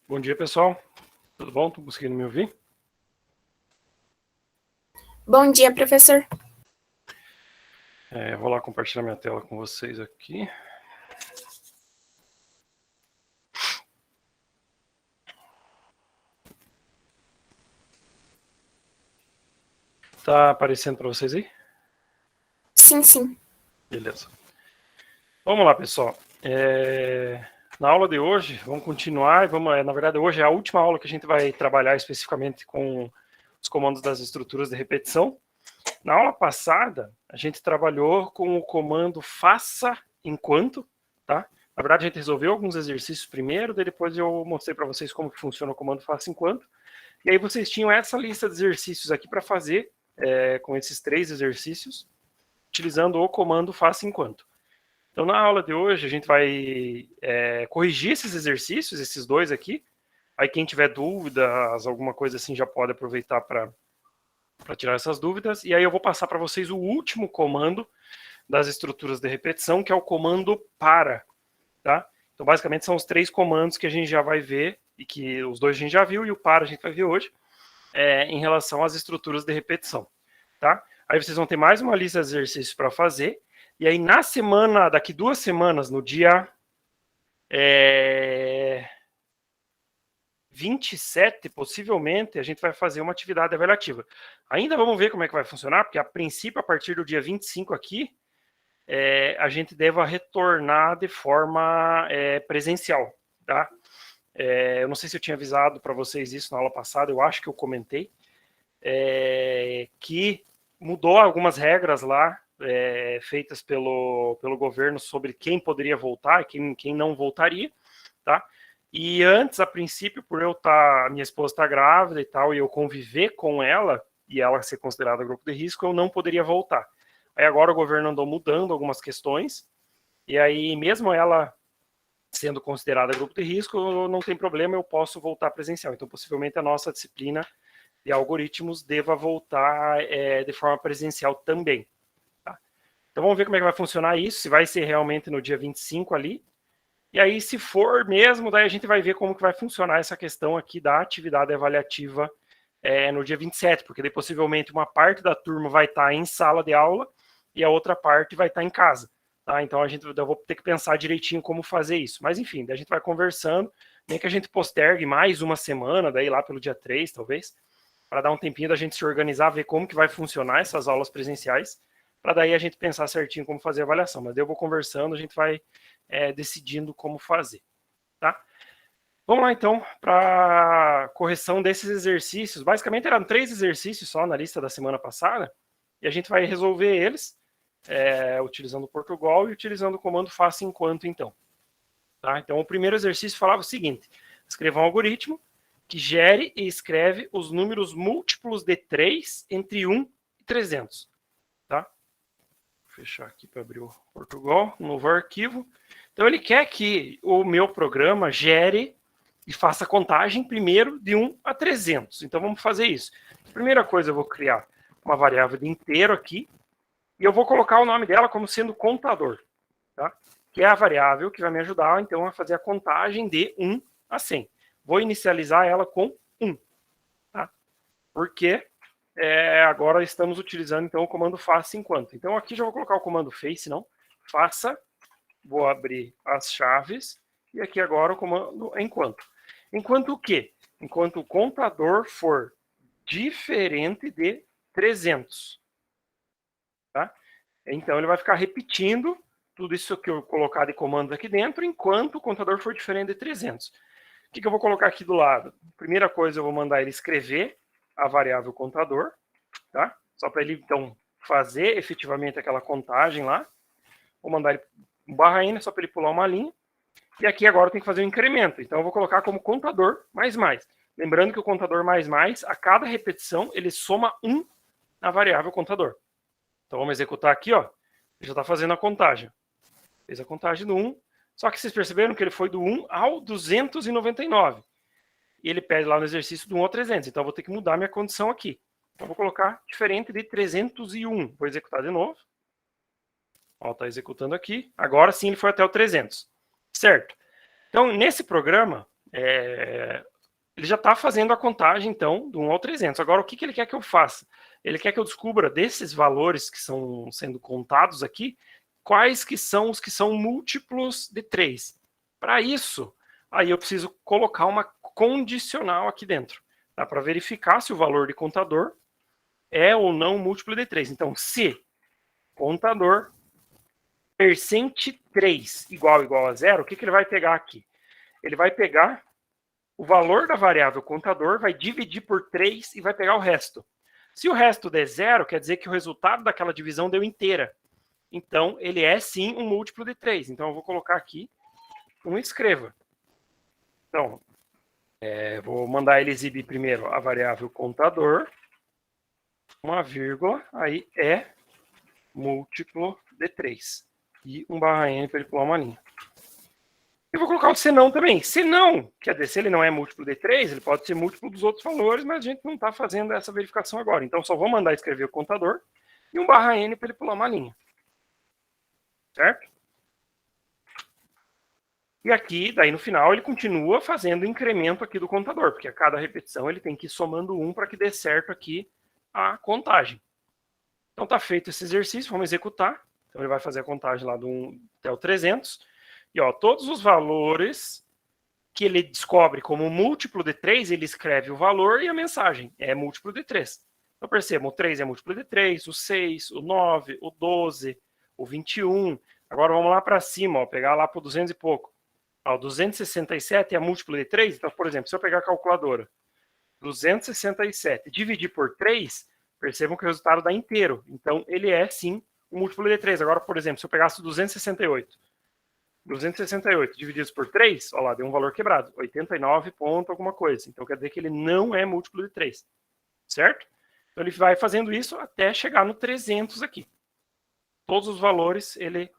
Bom dia, pessoal. Tudo bom? Estão conseguindo me ouvir? Bom dia, professor. Vou lá compartilhar minha tela com vocês aqui. Tá aparecendo para vocês aí? Sim, sim. Beleza. Vamos lá, pessoal. Na aula de hoje, vamos continuar. Na verdade, hoje é a última aula que a gente vai trabalhar especificamente com os comandos das estruturas de repetição. Na aula passada, a gente trabalhou com o comando faça enquanto, tá? Na verdade, a gente resolveu alguns exercícios primeiro, depois eu mostrei para vocês como que funciona o comando faça enquanto. E aí vocês tinham essa lista de exercícios aqui para fazer, com esses 3 exercícios, utilizando o comando faça enquanto. Então, na aula de hoje, a gente vai corrigir esses exercícios, esses 2 aqui. Aí quem tiver dúvidas, alguma coisa assim, já pode aproveitar para tirar essas dúvidas. E aí eu vou passar para vocês o último comando das estruturas de repetição, que é o comando para, tá? Então, basicamente, são os 3 comandos que a gente já vai ver, e que os 2 a gente já viu, e o para a gente vai ver hoje, em relação às estruturas de repetição, tá? Aí vocês vão ter mais uma lista de exercícios para fazer, e aí na semana, daqui 2 semanas, no dia 27, possivelmente, a gente vai fazer uma atividade avaliativa. Ainda vamos ver como é que vai funcionar, porque a princípio, a partir do dia 25 aqui, a gente deva retornar de forma presencial, tá? Eu não sei se eu tinha avisado para vocês isso na aula passada, eu acho que eu comentei, que mudou algumas regras lá, feitas pelo governo sobre quem poderia voltar e quem não voltaria, tá? E antes, a princípio, por minha esposa estar grávida e tal, e eu conviver com ela, e ela ser considerada grupo de risco, eu não poderia voltar. Aí agora o governo andou mudando algumas questões, e aí mesmo ela sendo considerada grupo de risco, não tem problema, eu posso voltar presencial. Então, possivelmente, a nossa disciplina de algoritmos deva voltar de forma presencial também. Tá? Então, vamos ver como é que vai funcionar isso, se vai ser realmente no dia 25 ali. E aí, se for mesmo, daí a gente vai ver como que vai funcionar essa questão aqui da atividade avaliativa no dia 27, porque daí possivelmente uma parte da turma vai estar em sala de aula e a outra parte vai estar em casa. Tá? Então eu vou ter que pensar direitinho como fazer isso. Mas enfim, daí a gente vai conversando, nem que a gente postergue mais uma semana, daí lá pelo dia 3, talvez, para dar um tempinho da gente se organizar, ver como que vai funcionar essas aulas presenciais, para daí a gente pensar certinho como fazer a avaliação. Mas daí eu vou conversando, a gente vai decidindo como fazer. Tá? Vamos lá, então, para correção desses exercícios. Basicamente, eram 3 exercícios só na lista da semana passada, e a gente vai resolver eles utilizando o Portugal e utilizando o comando faça enquanto, então. Tá? Então, o primeiro exercício falava o seguinte: escreva um algoritmo que gere e escreve os números múltiplos de 3 entre 1 e 300. Tá? Vou fechar aqui para abrir o Portugal, um novo arquivo. Então, ele quer que o meu programa gere e faça a contagem primeiro de 1 a 300. Então, vamos fazer isso. Primeira coisa, eu vou criar uma variável de inteiro aqui, e eu vou colocar o nome dela como sendo contador, tá? Que é a variável que vai me ajudar, então, a fazer a contagem de 1 a 100. Vou inicializar ela com 1, tá? Porque agora estamos utilizando, então, o comando faça enquanto. Então, aqui já vou colocar o comando face, não, faça, vou abrir as chaves, e aqui agora o comando enquanto. Enquanto o quê? Enquanto o contador for diferente de 300. Tá? Então, ele vai ficar repetindo tudo isso que eu colocar de comandos aqui dentro, enquanto o contador for diferente de 300. O que eu vou colocar aqui do lado? Primeira coisa, eu vou mandar ele escrever a variável contador, tá? Só para ele, então, fazer efetivamente aquela contagem lá. Vou mandar ele um /n, só para ele pular uma linha. E aqui agora tem que fazer um incremento. Então eu vou colocar como contador mais mais. Lembrando que o contador mais mais, a cada repetição, ele soma 1 na variável contador. Então vamos executar aqui, ó. Ele já está fazendo a contagem. Fez a contagem do 1. Só que vocês perceberam que ele foi do 1 ao 299. E ele pede lá no exercício do 1 ao 300. Então eu vou ter que mudar minha condição aqui. Então eu vou colocar diferente de 301. Vou executar de novo. Ó, está executando aqui. Agora sim ele foi até o 300. Certo. Então, nesse programa, ele já está fazendo a contagem, então, do 1 ao 300. Agora, o que ele quer que eu faça? Ele quer que eu descubra desses valores que estão sendo contados aqui, quais que são os que são múltiplos de 3. Para isso, aí eu preciso colocar uma condicional aqui dentro, tá? Para verificar se o valor de contador é ou não múltiplo de 3. Então, se contador percent 3 igual a zero, o que ele vai pegar aqui? Ele vai pegar o valor da variável contador, vai dividir por 3 e vai pegar o resto. Se o resto der zero, quer dizer que o resultado daquela divisão deu inteira. Então, ele é sim um múltiplo de 3. Então, eu vou colocar aqui um escreva. Então, vou mandar ele exibir primeiro a variável contador, uma vírgula, aí é múltiplo de 3. E um barra N para ele pular uma linha. Eu vou colocar o senão também. Senão, quer dizer, se ele não é múltiplo de 3, ele pode ser múltiplo dos outros valores, mas a gente não está fazendo essa verificação agora. Então, só vou mandar escrever o contador e um barra N para ele pular uma linha. Certo? E aqui, daí no final, ele continua fazendo o incremento aqui do contador, porque a cada repetição ele tem que ir somando 1 para que dê certo aqui a contagem. Então, está feito esse exercício, vamos executar. Então, ele vai fazer a contagem lá do 1 até o 300. E ó, todos os valores que ele descobre como múltiplo de 3, ele escreve o valor e a mensagem. É múltiplo de 3. Então percebam, o 3 é múltiplo de 3, o 6, o 9, o 12, o 21. Agora vamos lá para cima, ó, pegar lá para o 200 e pouco. Ó, o 267 é múltiplo de 3. Então, por exemplo, se eu pegar a calculadora, 267 dividir por 3, percebam que o resultado dá inteiro. Então, ele é sim um múltiplo de 3. Agora, por exemplo, se eu pegasse 268 divididos por 3, olha lá, deu um valor quebrado, 89 ponto alguma coisa. Então quer dizer que ele não é múltiplo de 3, certo? Então ele vai fazendo isso até chegar no 300 aqui. Todos os valores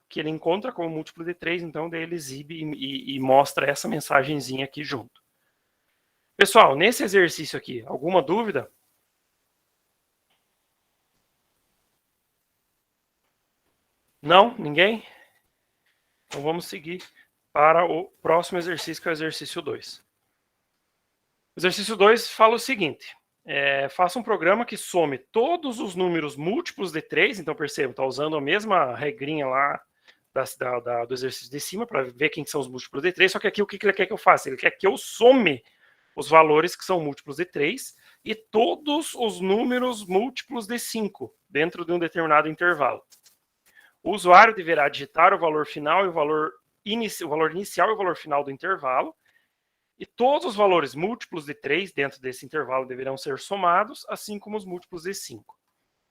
que ele encontra como múltiplo de 3, então daí ele exibe e mostra essa mensagenzinha aqui junto. Pessoal, nesse exercício aqui, alguma dúvida? Não? Ninguém? Então vamos seguir para o próximo exercício, que é o exercício 2. O exercício 2 fala o seguinte: faça um programa que some todos os números múltiplos de 3, então perceba, está usando a mesma regrinha lá do exercício de cima para ver quem são os múltiplos de 3, só que aqui o que ele quer que eu faça? Ele quer que eu some os valores que são múltiplos de 3 e todos os números múltiplos de 5 dentro de um determinado intervalo. O usuário deverá digitar o valor final e o valor inicial e o valor final do intervalo, e todos os valores múltiplos de 3 dentro desse intervalo deverão ser somados, assim como os múltiplos de 5.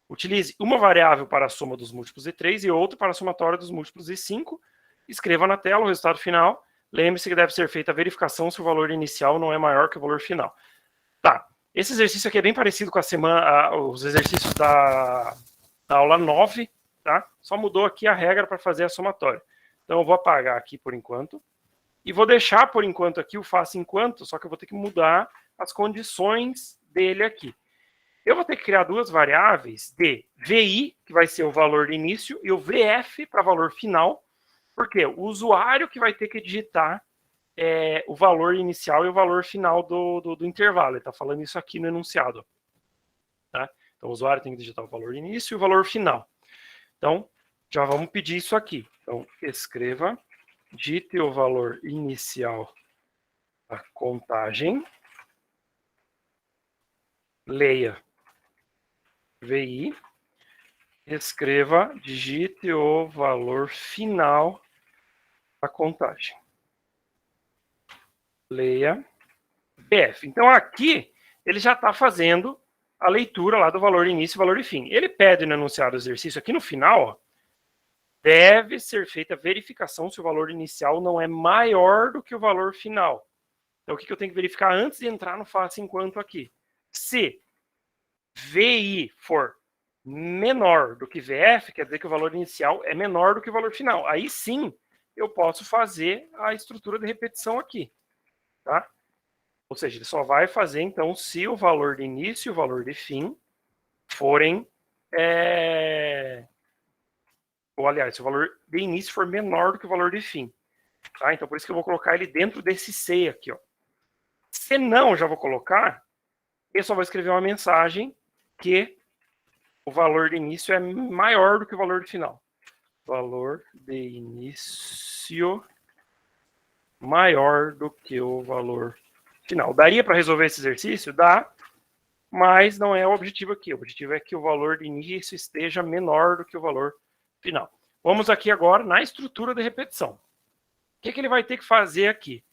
Utilize uma variável para a soma dos múltiplos de 3 e outra para a somatória dos múltiplos de 5. Escreva na tela o resultado final. Lembre-se que deve ser feita a verificação se o valor inicial não é maior que o valor final. Tá, esse exercício aqui é bem parecido com os exercícios da aula 9, tá? Só mudou aqui a regra para fazer a somatória. Então eu vou apagar aqui por enquanto. E vou deixar por enquanto aqui o faça enquanto, só que eu vou ter que mudar as condições dele aqui. Eu vou ter que criar duas variáveis de VI, que vai ser o valor de início, e o VF para valor final, porque o usuário que vai ter que digitar o valor inicial e o valor final do intervalo. Ele está falando isso aqui no enunciado. Tá? Então o usuário tem que digitar o valor de início e o valor final. Então, já vamos pedir isso aqui. Então, escreva, digite o valor inicial da contagem, leia VI, escreva, digite o valor final da contagem. Leia VF. Então, aqui, ele já está fazendo a leitura lá do valor de início e valor de fim. Ele pede no enunciado do exercício, aqui no final, ó, deve ser feita a verificação se o valor inicial não é maior do que o valor final. Então, o que eu tenho que verificar antes de entrar no faça enquanto aqui? Se VI for menor do que VF, quer dizer que o valor inicial é menor do que o valor final. Aí sim, eu posso fazer a estrutura de repetição aqui. Tá? Ou seja, ele só vai fazer, então, se o valor de início e o valor de fim forem... Ou, aliás, se o valor de início for menor do que o valor de fim. Tá? Então, por isso que eu vou colocar ele dentro desse C aqui. Ó. Se não, já vou colocar, eu só vou escrever uma mensagem que o valor de início é maior do que o valor de final. Valor de início maior do que o valor final. Daria para resolver esse exercício? Dá, mas não é o objetivo aqui. O objetivo é que o valor de início esteja menor do que o valor final. Vamos aqui agora na estrutura de repetição. O que ele vai ter que fazer aqui?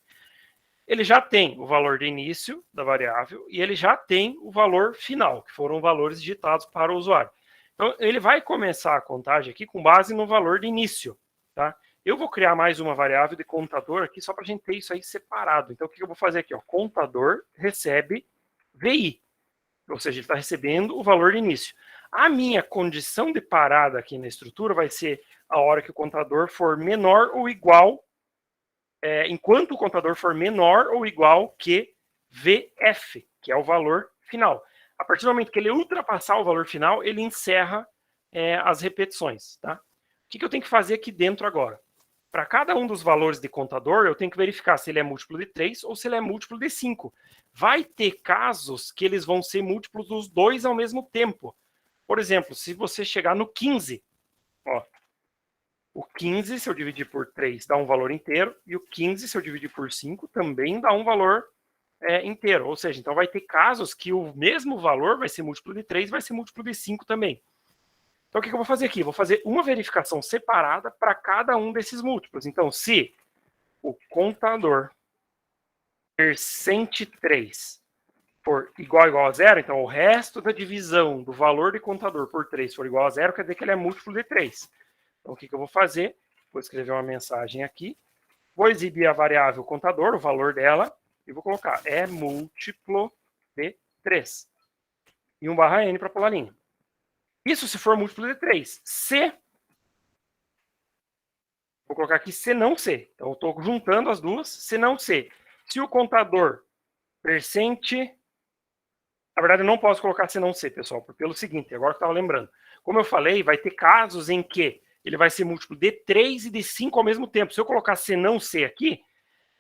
Ele já tem o valor de início da variável e ele já tem o valor final, que foram valores digitados para o usuário. Então, ele vai começar a contagem aqui com base no valor de início, tá? Eu vou criar mais uma variável de contador aqui, só para a gente ter isso aí separado. Então, o que eu vou fazer aqui? Ó, contador recebe VI, ou seja, ele está recebendo o valor de início. A minha condição de parada aqui na estrutura vai ser a hora que o contador for menor ou igual, enquanto o contador for menor ou igual que VF, que é o valor final. A partir do momento que ele ultrapassar o valor final, ele encerra as repetições. Tá? O que eu tenho que fazer aqui dentro agora? Para cada um dos valores de contador, eu tenho que verificar se ele é múltiplo de 3 ou se ele é múltiplo de 5. Vai ter casos que eles vão ser múltiplos dos dois ao mesmo tempo. Por exemplo, se você chegar no 15, ó, o 15, se eu dividir por 3, dá um valor inteiro, e o 15, se eu dividir por 5, também dá um valor inteiro. Ou seja, então vai ter casos que o mesmo valor vai ser múltiplo de 3, vai ser múltiplo de 5 também. Então, o que eu vou fazer aqui? Vou fazer uma verificação separada para cada um desses múltiplos. Então, se o contador percent 3 for igual a zero, então o resto da divisão do valor de contador por 3 for igual a zero, quer dizer que ele é múltiplo de 3. Então, o que eu vou fazer? Vou escrever uma mensagem aqui, vou exibir a variável contador, o valor dela, e vou colocar é múltiplo de 3. E um barra N para pular a linha. Isso se for múltiplo de 3. Se, vou colocar aqui se não se. Então, eu estou juntando as duas, se não se. Se o contador percent... Na verdade, eu não posso colocar se não se, pessoal, pelo seguinte, agora que eu estava lembrando. Como eu falei, vai ter casos em que ele vai ser múltiplo de 3 e de 5 ao mesmo tempo. Se eu colocar se não se aqui,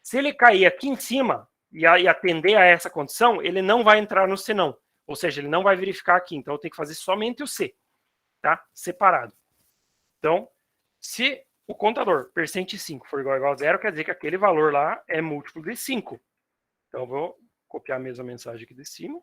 se ele cair aqui em cima e atender a essa condição, ele não vai entrar no se não. Ou seja, ele não vai verificar aqui. Então, eu tenho que fazer somente o se, tá? Separado. Então, se o contador percent 5 for igual a zero, quer dizer que aquele valor lá é múltiplo de 5. Então, eu vou copiar a mesma mensagem aqui de cima.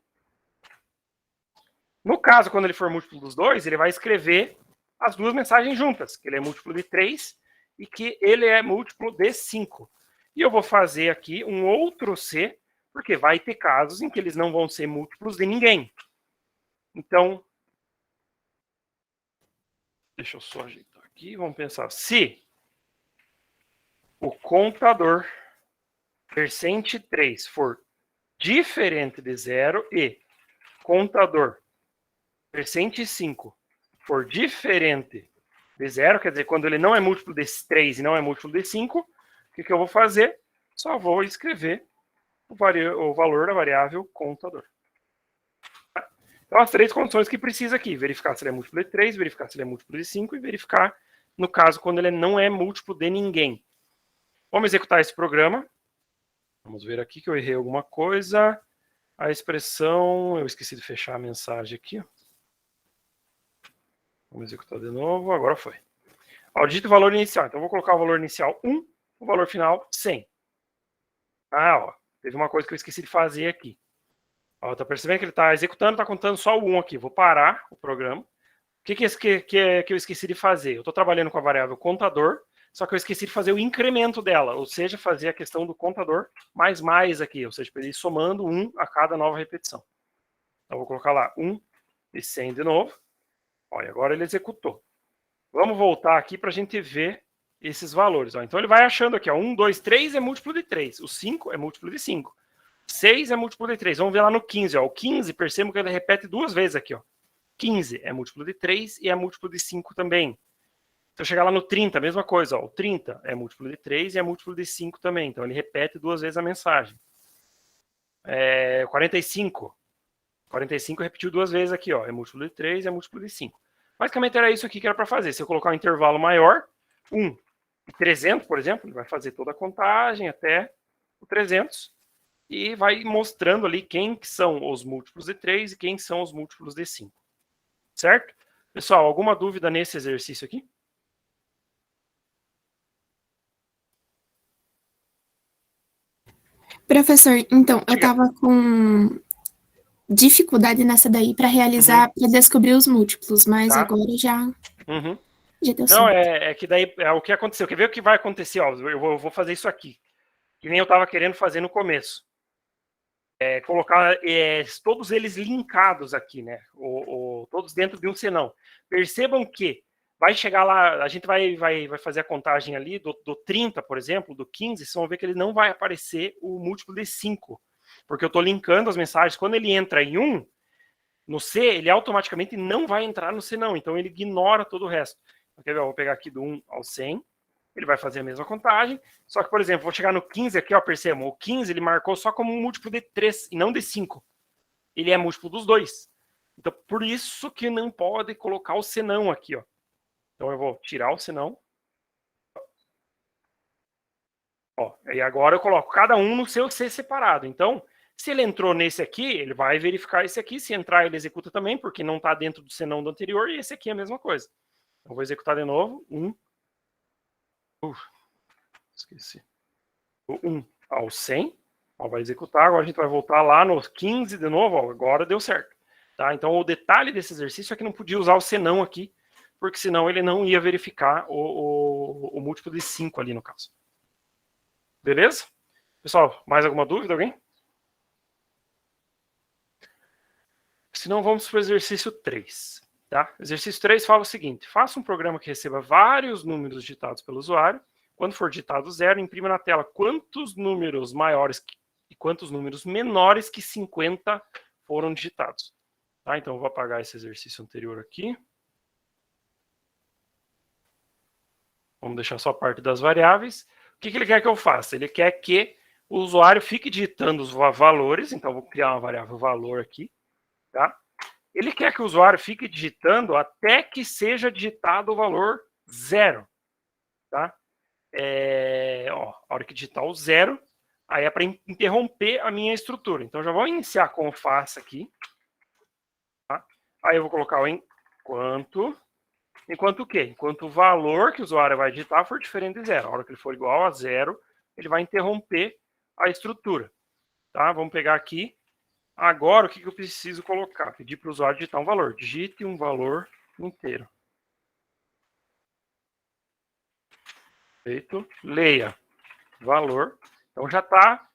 No caso, quando ele for múltiplo dos dois, ele vai escrever as duas mensagens juntas, que ele é múltiplo de 3 e que ele é múltiplo de 5. E eu vou fazer aqui um outro C, porque vai ter casos em que eles não vão ser múltiplos de ninguém. Então, deixa eu só ajeitar aqui, vamos pensar. Se o contador percent 3 for diferente de 0 e contador percent 5 for diferente de 0, quer dizer, quando ele não é múltiplo de 3 e não é múltiplo de 5, o que eu vou fazer? Só vou escrever o valor da variável contador. Então, as três condições que precisa aqui. Verificar se ele é múltiplo de 3, verificar se ele é múltiplo de 5 e verificar, no caso, quando ele não é múltiplo de ninguém. Vamos executar esse programa. Vamos ver aqui que eu errei alguma coisa. A expressão... Eu esqueci de fechar a mensagem aqui. Vamos executar de novo. Agora foi. Ó, digita o valor inicial. Então, eu vou colocar o valor inicial 1, o valor final 100. Ah, ó. Teve uma coisa que eu esqueci de fazer aqui. Ó, tá percebendo que ele está executando, está contando só o 1 aqui. Vou parar o programa. O que eu esqueci de fazer? Eu estou trabalhando com a variável contador, só que eu esqueci de fazer o incremento dela, ou seja, fazer a questão do contador mais aqui, ou seja, para ele ir somando 1 a cada nova repetição. Então, vou colocar lá 1 e 100 de novo. Olha, agora ele executou. Vamos voltar aqui para a gente ver esses valores. Ó. Então, ele vai achando aqui, ó, 1, 2, 3 é múltiplo de 3. O 5 é múltiplo de 5. 6 é múltiplo de 3. Vamos ver lá no 15. Ó. O 15, percebam que ele repete duas vezes aqui. Ó. 15 é múltiplo de 3 e é múltiplo de 5 também. Se eu chegar lá no 30, a mesma coisa. Ó. O 30 é múltiplo de 3 e é múltiplo de 5 também. Então, ele repete duas vezes a mensagem. 45. 45 repetiu duas vezes aqui. Ó. É múltiplo de 3 e é múltiplo de 5. Basicamente, era isso aqui que era para fazer. Se eu colocar um intervalo maior, 1 e 300, por exemplo, ele vai fazer toda a contagem até o 300. e vai mostrando ali quem que são os múltiplos de 3 e quem são os múltiplos de 5. Certo? Pessoal, alguma dúvida nesse exercício aqui? Professor, então, eu Diga. tava com dificuldade nessa daí para realizar, para descobrir os múltiplos, mas Tá. agora já deu Não, certo. é que daí é o que aconteceu. Quer ver o que vai acontecer? Ó, eu vou fazer isso aqui. Que nem eu estava querendo fazer no começo. Colocar todos eles linkados aqui, né? Todos dentro de um senão. Percebam que vai chegar lá, a gente vai fazer a contagem ali do 30, por exemplo, do 15, vocês vão ver que ele não vai aparecer o múltiplo de 5. Porque eu estou linkando as mensagens. Quando ele entra em 1, no C, ele automaticamente não vai entrar no senão. Então ele ignora todo o resto. Quer ver? Eu vou pegar aqui do 1 ao 100. Ele vai fazer a mesma contagem. Só que, por exemplo, vou chegar no 15 aqui, ó, percebam, o 15 ele marcou só como um múltiplo de 3 e não de 5. Ele é múltiplo dos dois. Então, por isso que não pode colocar o senão aqui, ó. Então eu vou tirar o senão. Ó, e agora eu coloco cada um no seu C separado. Então, se ele entrou nesse aqui, ele vai verificar esse aqui. Se entrar, ele executa também, porque não está dentro do senão do anterior. E esse aqui é a mesma coisa. Eu vou executar de novo. Esqueci. O 1 ao 100. Ó, vai executar. Agora a gente vai voltar lá no 15 de novo. Ó, agora deu certo. Tá? Então, o detalhe desse exercício é que não podia usar o senão aqui, porque senão ele não ia verificar o múltiplo de 5 ali no caso. Beleza? Pessoal, mais alguma dúvida? Alguém? Se não, vamos para o exercício 3. Tá? Exercício 3 fala o seguinte: faça um programa que receba vários números digitados pelo usuário. Quando for digitado 0, imprima na tela quantos números maiores e quantos números menores que 50 foram digitados. Tá? Então, eu vou apagar esse exercício anterior aqui. Vamos deixar só a parte das variáveis. O que ele quer que eu faça? Ele quer que o usuário fique digitando os valores. Então, eu vou criar uma variável valor aqui. Tá? Ele quer que o usuário fique digitando até que seja digitado o valor 0. Tá? A hora que digitar o 0, aí é para interromper a minha estrutura. Então, já vou iniciar com o faça aqui. Tá? Aí eu vou colocar o enquanto. Enquanto o quê? Enquanto o valor que o usuário vai digitar for diferente de 0. A hora que ele for igual a 0, ele vai interromper a estrutura. Tá? Vamos pegar aqui. Agora, o que eu preciso colocar? Pedir para o usuário digitar um valor. Digite um valor inteiro. Feito. Leia. Valor. Então, já está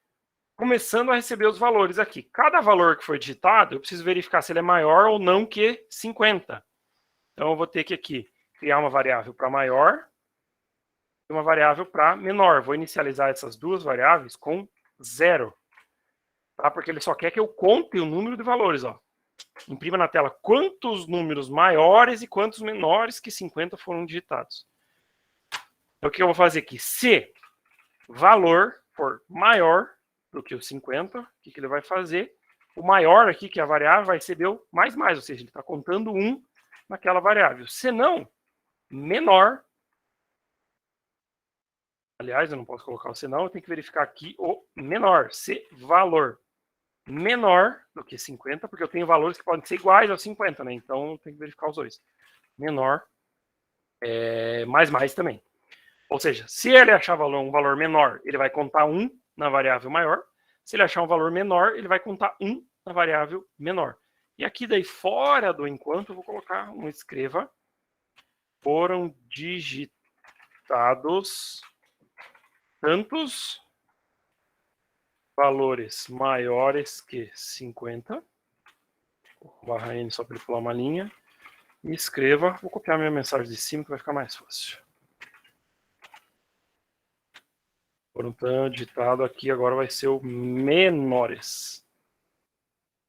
começando a receber os valores aqui. Cada valor que foi digitado, eu preciso verificar se ele é maior ou não que 50. Então, eu vou ter que aqui criar uma variável para maior e uma variável para menor. Vou inicializar essas duas variáveis com 0. Tá? Porque ele só quer que eu conte o número de valores. Ó. Imprima na tela quantos números maiores e quantos menores que 50 foram digitados. Então, o que eu vou fazer aqui? Se valor for maior do que o 50, o que ele vai fazer? O maior aqui, que é a variável, vai receber o mais, ou seja, ele está contando 1 naquela variável. Se não, menor. Aliás, eu não posso colocar o senão, eu tenho que verificar aqui o menor. Se valor menor do que 50, porque eu tenho valores que podem ser iguais aos 50, né? Então, eu tenho que verificar os dois. Menor, mais também. Ou seja, se ele achar um valor menor, ele vai contar 1 na variável maior. Se ele achar um valor menor, ele vai contar 1 na variável menor. E aqui daí, fora do enquanto, eu vou colocar um escreva. Foram digitados tantos valores maiores que 50. Barra N só para ele pular uma linha. E escreva. Vou copiar minha mensagem de cima que vai ficar mais fácil. Foram digitado aqui, agora vai ser o menores.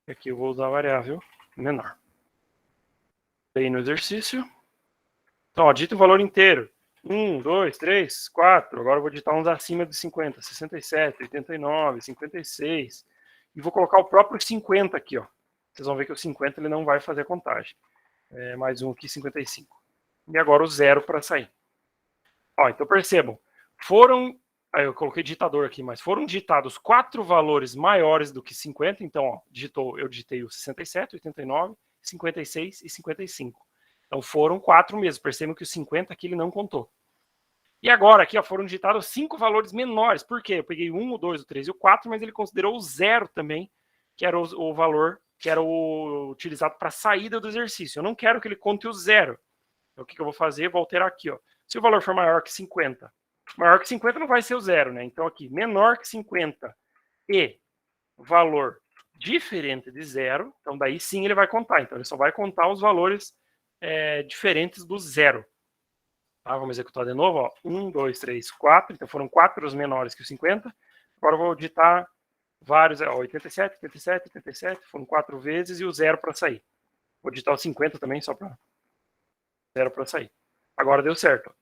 E aqui eu vou usar a variável menor. Aí no exercício. Então, ó, digita o valor inteiro. 1, 2, 3, 4. Agora eu vou digitar uns acima de 50. 67, 89, 56. E vou colocar o próprio 50 aqui, ó. Vocês vão ver que o 50 ele não vai fazer a contagem. Mais um aqui, 55. E agora o 0 para sair. Ó, então percebam. Foram Aí eu coloquei digitador aqui, mas foram digitados 4 valores maiores do que 50, então, ó, eu digitei o 67, 89, 56 e 55. Então foram 4 mesmo, percebam que o 50 aqui ele não contou. E agora aqui ó, foram digitados 5 valores menores, por quê? Eu peguei o 1, o 2, o 3 e o 4, mas ele considerou o 0 também, que era o valor que era utilizado para a saída do exercício. Eu não quero que ele conte o 0. Então o que eu vou fazer? Vou alterar aqui, ó. Se o valor for maior que 50, maior que 50 não vai ser o 0, né? Então aqui, menor que 50 e valor diferente de 0, então daí sim ele vai contar. Então ele só vai contar os valores diferentes do 0. Tá, vamos executar de novo, ó. 1, 2, 3, 4. Então foram 4 os menores que o 50. Agora eu vou digitar vários, ó, 87, 87, 87. Foram 4 vezes e o 0 para sair. Vou digitar o 50 também, só para 0 para sair. Agora deu certo.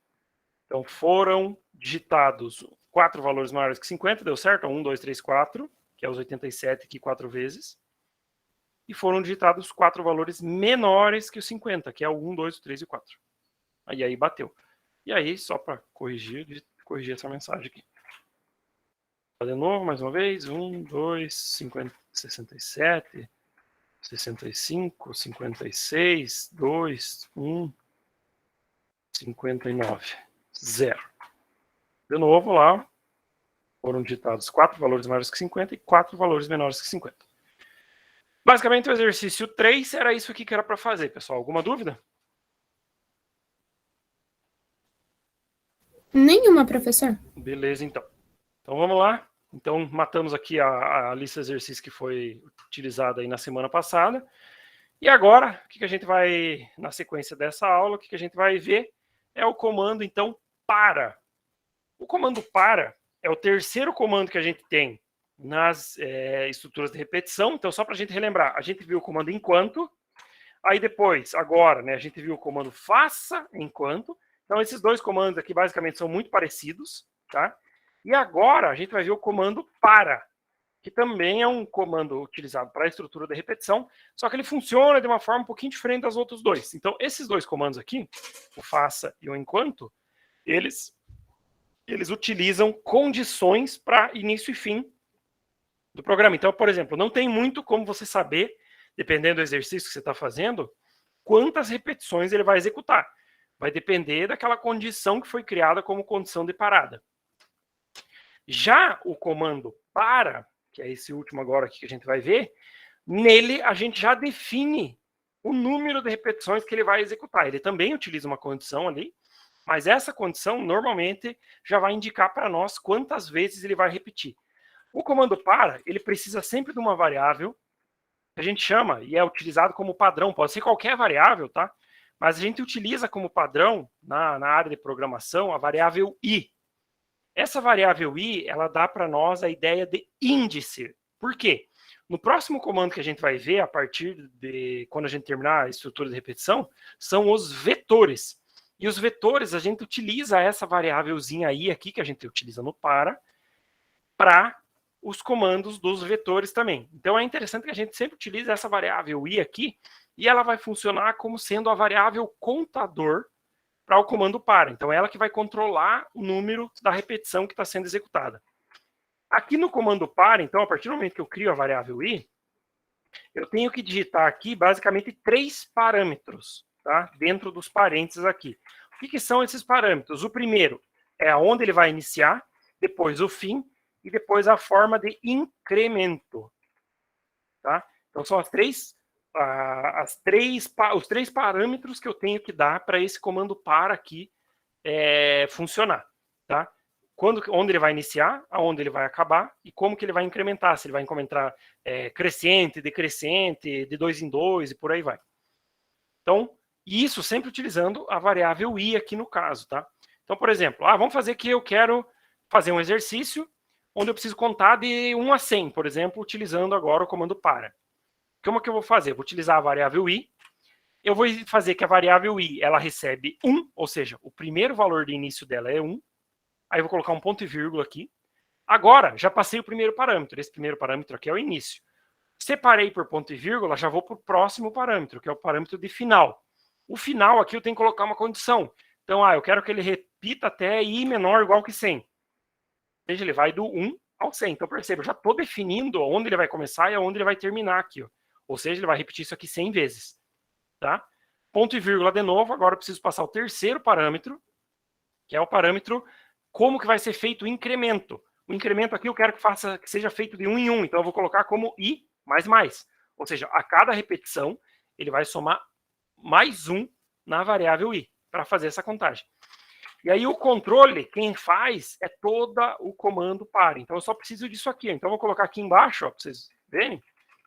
Então foram digitados 4 valores maiores que 50, deu certo? 1, 2, 3, 4, que é os 87 aqui 4 vezes. E foram digitados 4 valores menores que o 50, que é o 1, 2, 3 e 4. Aí bateu. E aí, só para corrigir essa mensagem aqui. De novo, mais uma vez. 1, 2, 50, 67, 65, 56, 2, 1, 59, 0. De novo lá, foram digitados 4 valores maiores que 50 e 4 valores menores que 50. Basicamente, o exercício 3 era isso aqui que era para fazer, pessoal. Alguma dúvida? Nenhuma, professor. Beleza, então. Então, vamos lá. Então, matamos aqui a lista de exercícios que foi utilizada aí na semana passada. E agora, o que a gente vai, na sequência dessa aula, o que a gente vai ver é o comando, então, para. O comando para é o terceiro comando que a gente tem nas estruturas de repetição. Então, só para a gente relembrar, a gente viu o comando enquanto, aí depois, agora, né, a gente viu o comando faça enquanto. Então, esses dois comandos aqui, basicamente, são muito parecidos, tá? E agora, a gente vai ver o comando para, que também é um comando utilizado para a estrutura de repetição, só que ele funciona de uma forma um pouquinho diferente das outros dois. Então, esses dois comandos aqui, o faça e o enquanto, eles utilizam condições para início e fim do programa. Então, por exemplo, não tem muito como você saber, dependendo do exercício que você está fazendo, quantas repetições ele vai executar. Vai depender daquela condição que foi criada como condição de parada. Já o comando para, que é esse último agora aqui que a gente vai ver, nele a gente já define o número de repetições que ele vai executar. Ele também utiliza uma condição ali, mas essa condição normalmente já vai indicar para nós quantas vezes ele vai repetir. O comando para, ele precisa sempre de uma variável que a gente chama, e é utilizado como padrão, pode ser qualquer variável, tá? Mas a gente utiliza como padrão, na área de programação, a variável i. Essa variável i, ela dá para nós a ideia de índice. Por quê? No próximo comando que a gente vai ver, a partir de quando a gente terminar a estrutura de repetição, são os vetores. E os vetores, a gente utiliza essa variávelzinha i aqui, que a gente utiliza no para os comandos dos vetores também. Então é interessante que a gente sempre utilize essa variável i aqui, e ela vai funcionar como sendo a variável contador para o comando para. Então, é ela que vai controlar o número da repetição que está sendo executada. Aqui no comando para, então, a partir do momento que eu crio a variável i, eu tenho que digitar aqui, basicamente, 3 parâmetros, tá? Dentro dos parênteses aqui. O que são esses parâmetros? O primeiro é aonde ele vai iniciar, depois o fim, e depois a forma de incremento. Tá? Então, são os 3 parâmetros que eu tenho que dar para esse comando para aqui funcionar. Tá? Onde ele vai iniciar, aonde ele vai acabar e como que ele vai incrementar. Se ele vai incrementar crescente, decrescente, de 2 em 2 e por aí vai. Então, isso sempre utilizando a variável i aqui no caso. Tá? Então, por exemplo, vamos fazer que eu quero fazer um exercício onde eu preciso contar de 1 a 100, por exemplo, utilizando agora o comando para. Como que eu vou fazer? Vou utilizar a variável i. Eu vou fazer que a variável i, ela recebe 1, ou seja, o primeiro valor de início dela é 1. Aí eu vou colocar um ponto e vírgula aqui. Agora, já passei o primeiro parâmetro. Esse primeiro parâmetro aqui é o início. Separei por ponto e vírgula, já vou para o próximo parâmetro, que é o parâmetro de final. O final aqui eu tenho que colocar uma condição. Então, eu quero que ele repita até i menor ou igual que 100. seja, ele vai do 1 ao 100. Então, perceba, eu já estou definindo onde ele vai começar e onde ele vai terminar aqui. Ó. Ou seja, ele vai repetir isso aqui 100 vezes. Tá? Ponto e vírgula de novo. Agora eu preciso passar o terceiro parâmetro, que é o parâmetro como que vai ser feito o incremento. O incremento aqui eu quero que seja feito de 1 em 1. Então, eu vou colocar como i mais mais. Ou seja, a cada repetição, ele vai somar mais 1 na variável i, para fazer essa contagem. E aí o controle, quem faz é todo o comando par. Então eu só preciso disso aqui. Então eu vou colocar aqui embaixo, para vocês verem,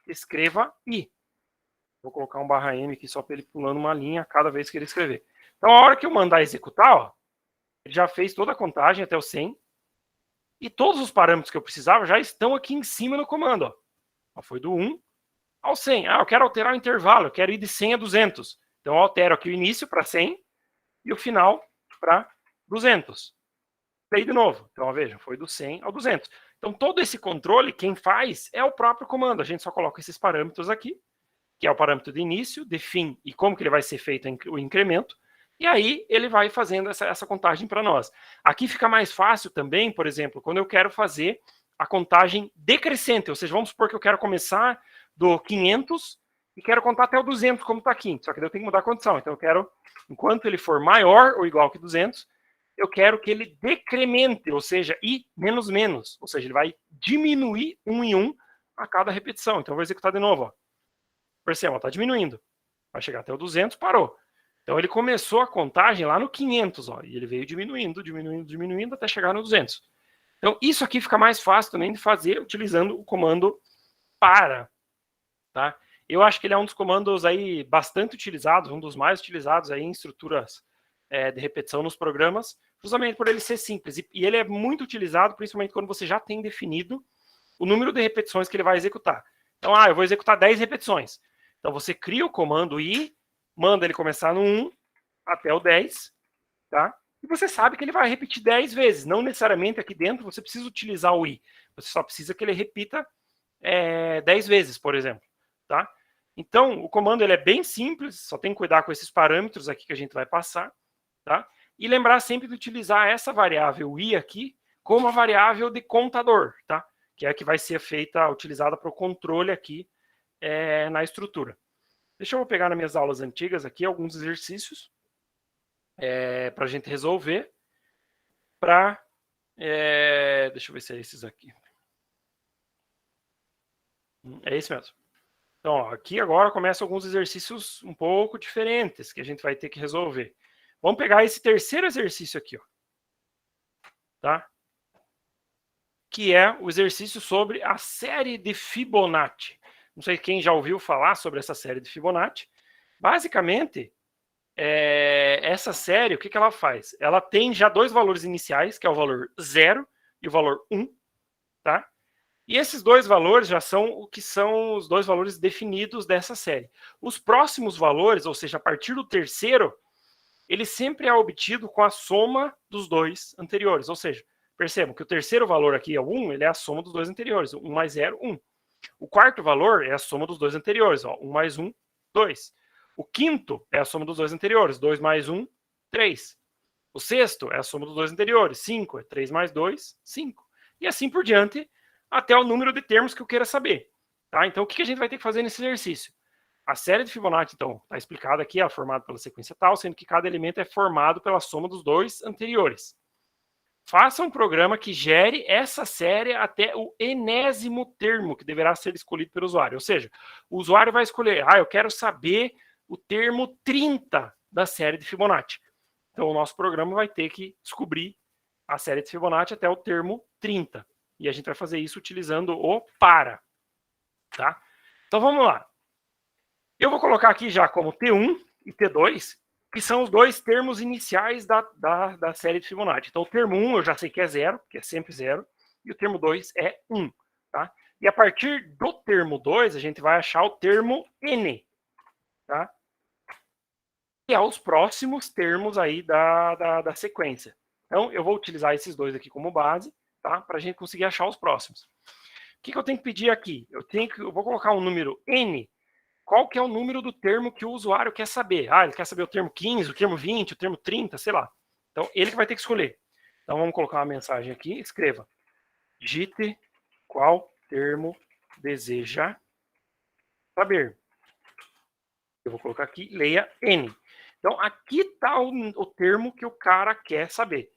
escreva i. Vou colocar um /m aqui só para ele pulando uma linha cada vez que ele escrever. Então a hora que eu mandar executar, ó, ele já fez toda a contagem até o 100. E todos os parâmetros que eu precisava já estão aqui em cima no comando. Ó. Foi do 1 ao 100. Ah, eu quero alterar o intervalo, eu quero ir de 100 a 200. Então eu altero aqui o início para 100 e o final para 200. Daí de novo. Então, veja, foi do 100 ao 200. Então, todo esse controle, quem faz é o próprio comando. A gente só coloca esses parâmetros aqui, que é o parâmetro de início, de fim e como que ele vai ser feito o incremento. E aí, ele vai fazendo essa contagem para nós. Aqui fica mais fácil também, por exemplo, quando eu quero fazer a contagem decrescente. Ou seja, vamos supor que eu quero começar do 500 e quero contar até o 200, como está aqui. Só que eu tenho que mudar a condição. Então, eu quero, enquanto ele for maior ou igual que 200, eu quero que ele decremente, ou seja, i menos menos. Ou seja, ele vai diminuir 1 em 1 a cada repetição. Então, eu vou executar de novo. Ó. Perceba, está diminuindo. Vai chegar até o 200, parou. Então, ele começou a contagem lá no 500, ó, e ele veio diminuindo, diminuindo, diminuindo, até chegar no 200. Então, isso aqui fica mais fácil também de fazer utilizando o comando para. Tá? Eu acho que ele é um dos comandos aí bastante utilizados, um dos mais utilizados aí em estruturas de repetição nos programas, justamente por ele ser simples. E ele é muito utilizado, principalmente quando você já tem definido o número de repetições que ele vai executar. Então, eu vou executar 10 repetições. Então, você cria o comando i, manda ele começar no 1 até o 10, tá? E você sabe que ele vai repetir 10 vezes. Não necessariamente aqui dentro você precisa utilizar o i. Você só precisa que ele repita 10 vezes, por exemplo, tá? Então, o comando ele é bem simples, só tem que cuidar com esses parâmetros aqui que a gente vai passar, tá? E lembrar sempre de utilizar essa variável i aqui como a variável de contador, tá? Que é a que vai ser utilizada para o controle aqui na estrutura. Deixa eu pegar nas minhas aulas antigas aqui alguns exercícios para a gente resolver. Deixa eu ver se é esses aqui. É esse mesmo. Então, ó, aqui agora começam alguns exercícios um pouco diferentes que a gente vai ter que resolver. Vamos pegar esse terceiro exercício aqui, ó, tá? Que é o exercício sobre a série de Fibonacci. Não sei quem já ouviu falar sobre essa série de Fibonacci. Basicamente, essa série, o que ela faz? Ela tem já dois valores iniciais, que é o valor 0 e o valor 1, tá? E esses dois valores já são o que são os dois valores definidos dessa série. Os próximos valores, ou seja, a partir do terceiro, ele sempre é obtido com a soma dos dois anteriores. Ou seja, percebam que o terceiro valor aqui é o 1, ele é a soma dos dois anteriores. 1 mais 0, 1. O quarto valor é a soma dos dois anteriores. Ó, 1 mais 1, 2. O quinto é a soma dos dois anteriores. 2 mais 1, 3. O sexto é a soma dos dois anteriores. 5. 3 mais 2, 5. E assim por diante, até o número de termos que eu queira saber. Tá? Então, o que a gente vai ter que fazer nesse exercício? A série de Fibonacci, então, está explicada aqui, é formada pela sequência tal, sendo que cada elemento é formado pela soma dos dois anteriores. Faça um programa que gere essa série até o enésimo termo que deverá ser escolhido pelo usuário. Ou seja, o usuário vai escolher, eu quero saber o termo 30 da série de Fibonacci. Então, o nosso programa vai ter que descobrir a série de Fibonacci até o termo 30. E a gente vai fazer isso utilizando o para. Tá? Então, vamos lá. Eu vou colocar aqui já como T1 e T2, que são os dois termos iniciais da série de Fibonacci. Então, o termo 1 eu já sei que é 0, que é sempre 0, e o termo 2 é 1. Tá? E a partir do termo 2, a gente vai achar o termo N. Tá? E é os próximos termos aí da sequência. Então, eu vou utilizar esses dois aqui como base, tá? Para a gente conseguir achar os próximos. O que eu tenho que pedir aqui? Eu vou colocar um número N. Qual que é o número do termo que o usuário quer saber? Ele quer saber o termo 15, o termo 20, o termo 30, sei lá. Então, ele que vai ter que escolher. Então, vamos colocar uma mensagem aqui, escreva. Digite qual termo deseja saber. Eu vou colocar aqui, leia N. Então, aqui está o termo que o cara quer saber.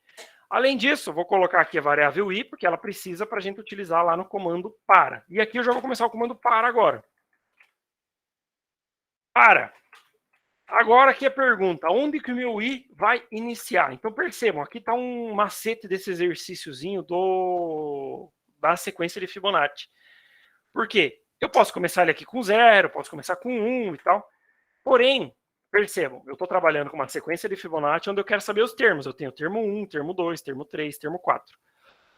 Além disso, eu vou colocar aqui a variável i, porque ela precisa para a gente utilizar lá no comando para. E aqui eu já vou começar o comando para agora. Para. Agora aqui a pergunta, onde que o meu i vai iniciar? Então percebam, aqui está um macete desse exercíciozinho da sequência de Fibonacci. Por quê? Eu posso começar ele aqui com 0, posso começar com 1 e tal. Porém, percebam, eu estou trabalhando com uma sequência de Fibonacci onde eu quero saber os termos. Eu tenho termo 1, termo 2, termo 3, termo 4.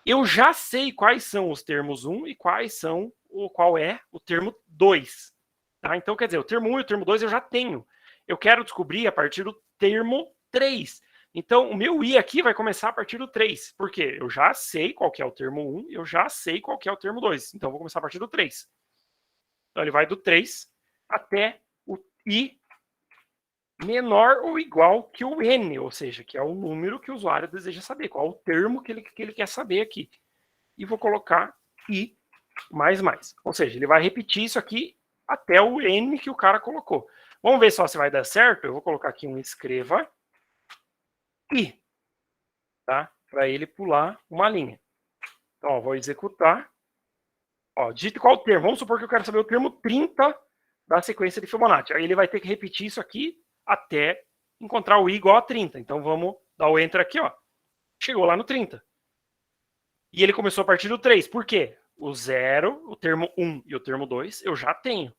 Eu já sei quais são os termos 1 e qual é o termo 2. Tá? Então, quer dizer, o termo 1 e o termo 2 eu já tenho. Eu quero descobrir a partir do termo 3. Então, o meu i aqui vai começar a partir do 3. Por quê? Eu já sei qual que é o termo 1, eu já sei qual que é o termo 2. Então, eu vou começar a partir do 3. Então, ele vai do 3 até o i menor ou igual que o n, ou seja, que é o número que o usuário deseja saber, qual é o termo que ele quer saber aqui. E vou colocar i mais. Ou seja, ele vai repetir isso aqui até o n que o cara colocou. Vamos ver só se vai dar certo. Eu vou colocar aqui um escreva i, tá? Para ele pular uma linha. Então, ó, vou executar. Ó, digite qual o termo. Vamos supor que eu quero saber o termo 30 da sequência de Fibonacci. Aí ele vai ter que repetir isso aqui até encontrar o i igual a 30. Então, vamos dar o enter aqui, ó. Chegou lá no 30. E ele começou a partir do 3. Por quê? O 0, o termo 1 e o termo 2 eu já tenho,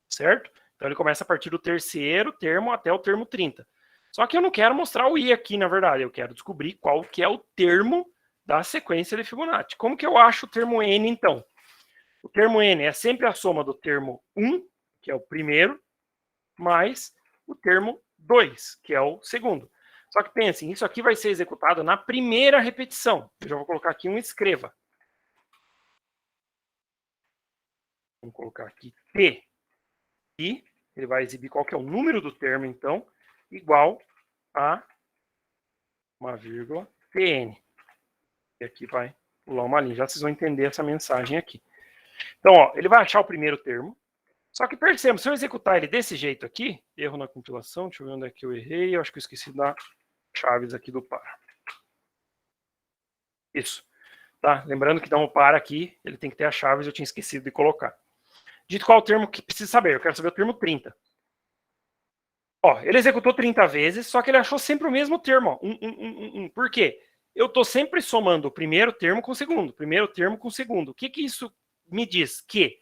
certo? Então ele começa a partir do terceiro termo até o termo 30. Só que eu não quero mostrar o i aqui, na verdade. Eu quero descobrir qual que é o termo da sequência de Fibonacci. Como que eu acho o termo n, então? O termo n é sempre a soma do termo 1, que é o primeiro, mais o termo 2, que é o segundo. Só que pensem, isso aqui vai ser executado na primeira repetição. Eu já vou colocar aqui um escreva. Vamos colocar aqui t. E ele vai exibir qual que é o número do termo, então, igual a uma vírgula tn. E aqui vai pular uma linha. Já vocês vão entender essa mensagem aqui. Então, ó, ele vai achar o primeiro termo. Só que percebam, se eu executar ele desse jeito aqui, erro na compilação, deixa eu ver onde é que eu errei, eu acho que eu esqueci da chaves aqui do para. Isso. Tá? Lembrando que dá um para aqui, ele tem que ter as chaves, eu tinha esquecido de colocar. Dito qual o termo que precisa saber, eu quero saber o termo 30. Ó, ele executou 30 vezes, só que ele achou sempre o mesmo termo, ó. Por quê? Eu estou sempre somando o primeiro termo com o segundo, primeiro termo com o segundo. O que que isso me diz? Que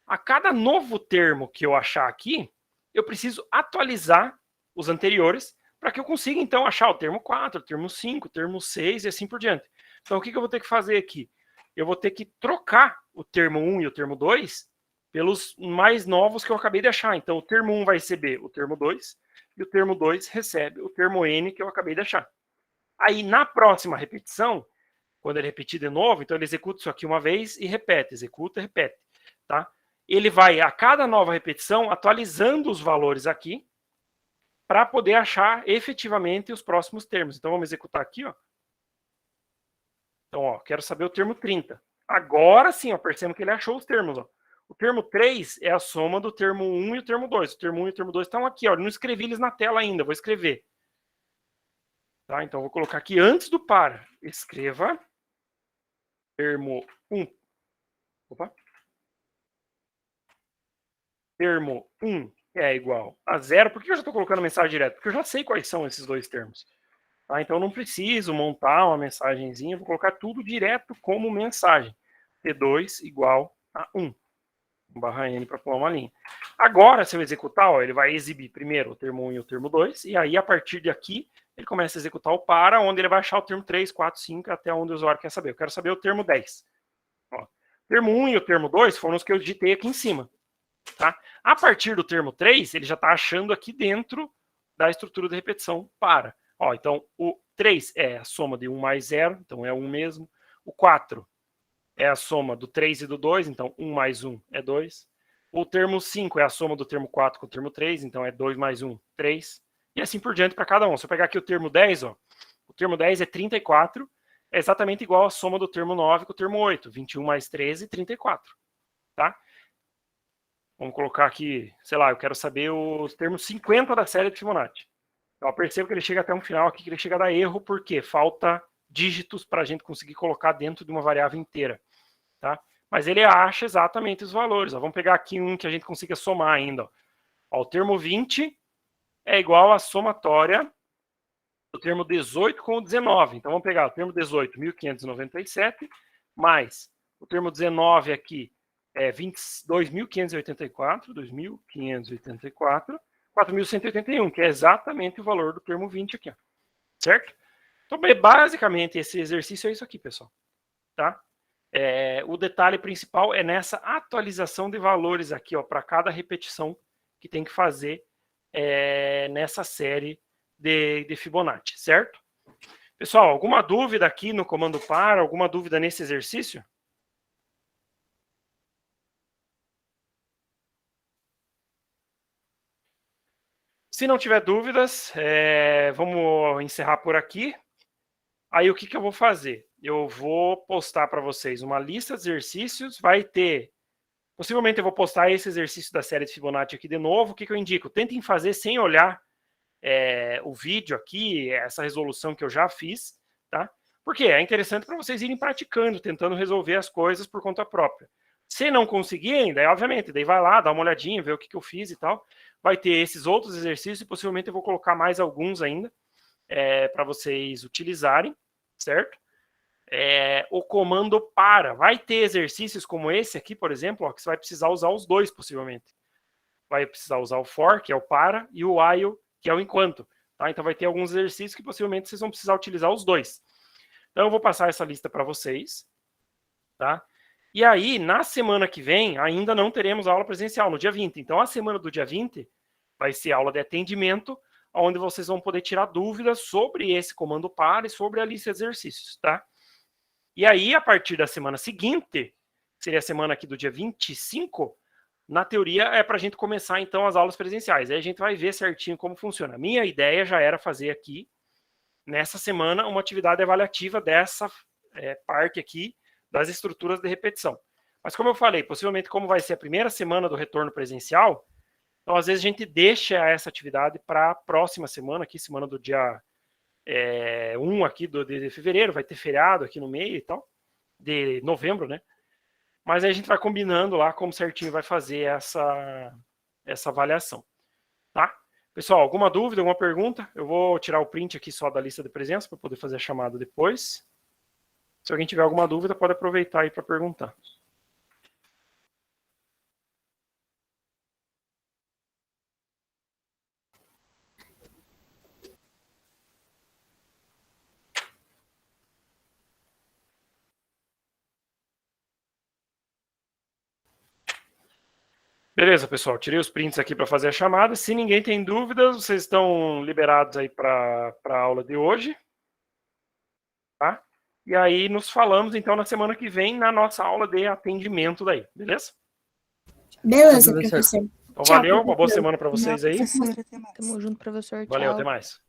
a cada novo termo que eu achar aqui, eu preciso atualizar os anteriores para que eu consiga, então, achar o termo 4, o termo 5, o termo 6 e assim por diante. Então, o que eu vou ter que fazer aqui? Eu vou ter que trocar o termo 1 e o termo 2 pelos mais novos que eu acabei de achar. Então, o termo 1 vai receber o termo 2 e o termo 2 recebe o termo n que eu acabei de achar. Aí, na próxima repetição, quando ele repetir de novo, então ele executa isso aqui uma vez e repete, executa e repete, tá? Ele vai, a cada nova repetição, atualizando os valores aqui para poder achar efetivamente os próximos termos. Então, vamos executar aqui, ó. Então, ó, quero saber o termo 30. Agora sim, ó, percebam que ele achou os termos, ó. O termo 3 é a soma do termo 1 e o termo 2. O termo 1 e o termo 2 estão aqui, ó. Eu não escrevi eles na tela ainda, vou escrever. Tá? Então, vou colocar aqui antes do para. Escreva termo 1. Opa. Termo 1 é igual a 0. Por que eu já estou colocando mensagem direta? Porque eu já sei quais são esses dois termos. Tá? Então, eu não preciso montar uma mensagenzinha. Vou colocar tudo direto como mensagem. T2 igual a 1. Barra N para pular uma linha. Agora, se eu executar, ó, ele vai exibir primeiro o termo 1 e o termo 2. E aí, a partir de aqui, ele começa a executar o para, onde ele vai achar o termo 3, 4, 5, até onde o usuário quer saber. Eu quero saber o termo 10. Ó, o termo 1 e o termo 2 foram os que eu digitei aqui em cima. Tá? A partir do termo 3, ele já está achando aqui dentro da estrutura de repetição para. Ó, então, o 3 é a soma de 1 mais 0, então é 1 mesmo. O 4 é a soma do 3 e do 2, então 1 mais 1 é 2. O termo 5 é a soma do termo 4 com o termo 3, então é 2 mais 1, 3. E assim por diante para cada um. Se eu pegar aqui o termo 10, ó, o termo 10 é 34, é exatamente igual a soma do termo 9 com o termo 8. 21 mais 13, 34. Tá? Vamos colocar aqui, sei lá, eu quero saber os termos 50 da série de Fibonacci. Então, eu percebo que ele chega até um final aqui, que ele chega a dar erro, porque falta dígitos para a gente conseguir colocar dentro de uma variável inteira. Tá? Mas ele acha exatamente os valores. Ó, vamos pegar aqui um que a gente consiga somar ainda. Ó, o termo 20 é igual à somatória do termo 18 com o 19. Então, vamos pegar o termo 18, 1.597, mais o termo 19 aqui, 2.584, 4.181, que é exatamente o valor do termo 20 aqui, ó, certo? Então, basicamente, esse exercício é isso aqui, pessoal, tá? O detalhe principal é nessa atualização de valores aqui, ó, para cada repetição que tem que fazer nessa série de Fibonacci, certo? Pessoal, alguma dúvida aqui no comando par, alguma dúvida nesse exercício? Se não tiver dúvidas, vamos encerrar por aqui. Aí o que eu vou fazer? Eu vou postar para vocês uma lista de exercícios, vai ter... Possivelmente eu vou postar esse exercício da série de Fibonacci aqui de novo. O que eu indico? Tentem fazer sem olhar o vídeo aqui, essa resolução que eu já fiz, tá? Porque é interessante para vocês irem praticando, tentando resolver as coisas por conta própria. Se não conseguir ainda, obviamente, daí vai lá, dá uma olhadinha, vê o que eu fiz e tal. Vai ter esses outros exercícios e possivelmente eu vou colocar mais alguns ainda para vocês utilizarem, certo? O comando para. Vai ter exercícios como esse aqui, por exemplo, ó, que você vai precisar usar os dois, possivelmente. Vai precisar usar o for, que é o para, e o while, que é o enquanto. Tá? Então vai ter alguns exercícios que possivelmente vocês vão precisar utilizar os dois. Então eu vou passar essa lista para vocês. Tá? E aí, na semana que vem, ainda não teremos aula presencial, no dia 20. Então a semana do dia 20 vai ser aula de atendimento, onde vocês vão poder tirar dúvidas sobre esse comando para e sobre a lista de exercícios. Tá? E aí, a partir da semana seguinte, seria a semana aqui do dia 25, na teoria é para a gente começar, então, as aulas presenciais. Aí a gente vai ver certinho como funciona. A minha ideia já era fazer aqui, nessa semana, uma atividade avaliativa dessa parte aqui das estruturas de repetição. Mas como eu falei, possivelmente como vai ser a primeira semana do retorno presencial, então às vezes a gente deixa essa atividade para a próxima semana, aqui, semana do dia 1 aqui de fevereiro, vai ter feriado aqui no meio e tal, de novembro, né? Mas aí a gente vai combinando lá como certinho vai fazer essa avaliação, tá? Pessoal, alguma dúvida, alguma pergunta? Eu vou tirar o print aqui só da lista de presença para poder fazer a chamada depois. Se alguém tiver alguma dúvida, pode aproveitar aí para perguntar. Beleza, pessoal. Tirei os prints aqui para fazer a chamada. Se ninguém tem dúvidas, vocês estão liberados aí para a aula de hoje. Tá? E aí nos falamos, então, na semana que vem, na nossa aula de atendimento daí. Beleza? Beleza, professor. Então, valeu. Uma boa semana para vocês aí. Tamo junto, professor. Valeu, Tchau. até mais.